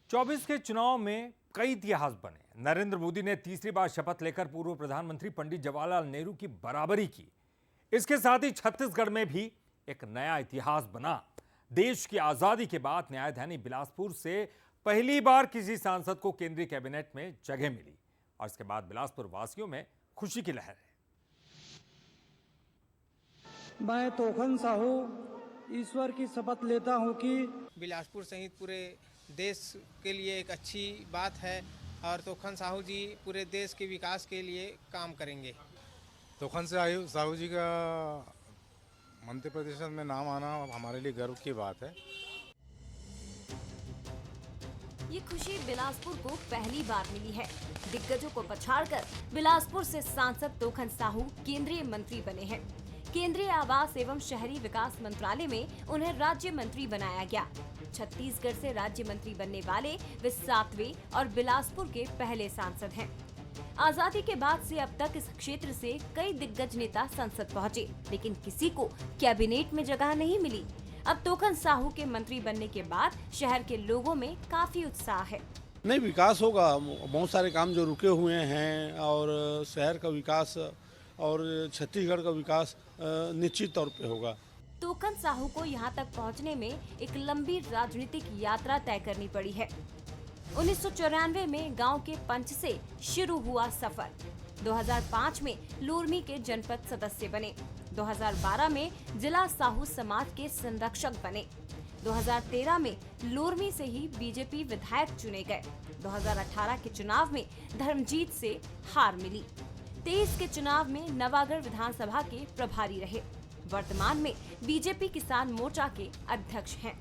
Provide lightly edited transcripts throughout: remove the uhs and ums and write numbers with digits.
24 के चुनाव में कई इतिहास बने। नरेंद्र मोदी ने तीसरी बार शपथ लेकर पूर्व प्रधानमंत्री पंडित जवाहरलाल नेहरू की बराबरी की। इसके साथ ही छत्तीसगढ़ में भी एक नया इतिहास बना। देश की आजादी के बाद न्यायधानी बिलासपुर से पहली बार किसी सांसद को केंद्रीय कैबिनेट में जगह मिली और इसके बाद बिलासपुर वासियों में खुशी की लहर है। मैं तोखन साहू ईश्वर की शपथ लेता हूं कि बिलासपुर सहित पूरे देश के लिए एक अच्छी बात है और तोखन साहू जी पूरे देश के विकास के लिए काम करेंगे। तोखन साहू जी का मंत्री परिषद में नाम आना हमारे लिए गर्व की बात है। ये खुशी बिलासपुर को पहली बार मिली है। दिग्गजों को पछाड़कर बिलासपुर से सांसद तोखन साहू केंद्रीय मंत्री बने हैं। केंद्रीय आवास एवं शहरी विकास मंत्रालय में उन्हें राज्य मंत्री बनाया गया। छत्तीसगढ़ से राज्य मंत्री बनने वाले वे 7वें और बिलासपुर के पहले सांसद हैं। आजादी के बाद से अब तक इस क्षेत्र से कई दिग्गज नेता संसद पहुंचे, लेकिन किसी को कैबिनेट में जगह नहीं मिली। अब तोखन साहू के मंत्री बनने के बाद शहर के लोगों में काफी उत्साह है। नहीं, विकास होगा। बहुत सारे काम जो रुके हुए हैं और शहर का विकास और छत्तीसगढ़ का विकास निश्चित तौर पे होगा। तोखन साहू को यहां तक पहुंचने में एक लंबी राजनीतिक यात्रा तय करनी पड़ी है। 1994 में गांव के पंच से शुरू हुआ सफर। 2005 में लोरमी के जनपद सदस्य बने। 2012 में जिला साहू समाज के संरक्षक बने। 2013 में लोरमी से ही बीजेपी विधायक चुने गए। 2018 के चुनाव में धर्मजीत से हार मिली। 23 के चुनाव में नवागढ़ विधानसभा के प्रभारी रहे। वर्तमान में बीजेपी किसान मोर्चा के अध्यक्ष हैं।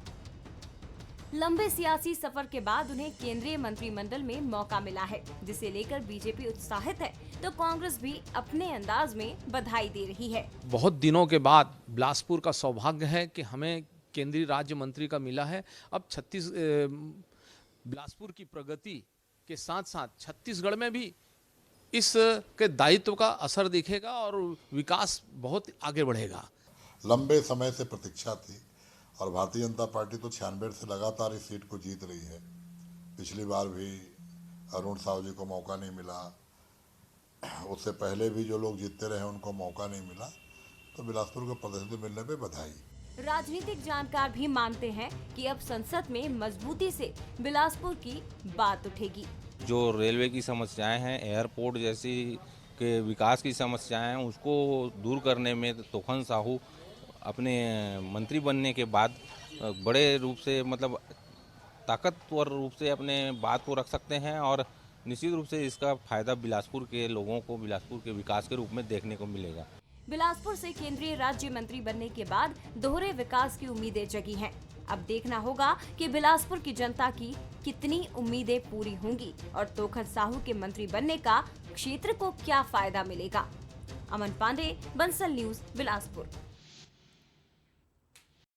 लंबे सियासी सफर के बाद उन्हें केंद्रीय मंत्रिमंडल में मौका मिला है, जिसे लेकर बीजेपी उत्साहित है तो कांग्रेस भी अपने अंदाज में बधाई दे रही है। बहुत दिनों के बाद बिलासपुर का सौभाग्य है कि हमें केंद्रीय राज्य मंत्री का मिला है। अब बिलासपुर की प्रगति के साथ साथ छत्तीसगढ़ में भी इस के दायित्व का असर दिखेगा और विकास बहुत आगे बढ़ेगा। लंबे समय से प्रतीक्षा थी और भारतीय जनता पार्टी तो 96 से लगातार इस सीट को जीत रही है। पिछली बार भी अरुण साहू जी को मौका नहीं मिला, उससे पहले भी जो लोग जीतते रहे उनको मौका नहीं मिला, तो बिलासपुर को प्रतिनिधित्व मिलने पे बधाई। राजनीतिक जानकार भी मानते हैं कि अब संसद में मजबूती से बिलासपुर की बात उठेगी। जो रेलवे की समस्याएं हैं, एयरपोर्ट जैसी के विकास की समस्याएं हैं, उसको दूर करने में तोखन साहू अपने मंत्री बनने के बाद बड़े रूप से मतलब ताकतवर रूप से अपने बात को रख सकते हैं और निश्चित रूप से इसका फायदा बिलासपुर के लोगों को बिलासपुर के विकास के रूप में देखने को मिलेगा। बिलासपुर से केंद्रीय राज्य मंत्री बनने के बाद दोहरे विकास की उम्मीदें जगी हैं। अब देखना होगा कि बिलासपुर की जनता की कितनी उम्मीदें पूरी होंगी और तोखन साहू के मंत्री बनने का क्षेत्र को क्या फायदा मिलेगा। अमन पांडे, बंसल न्यूज, बिलासपुर।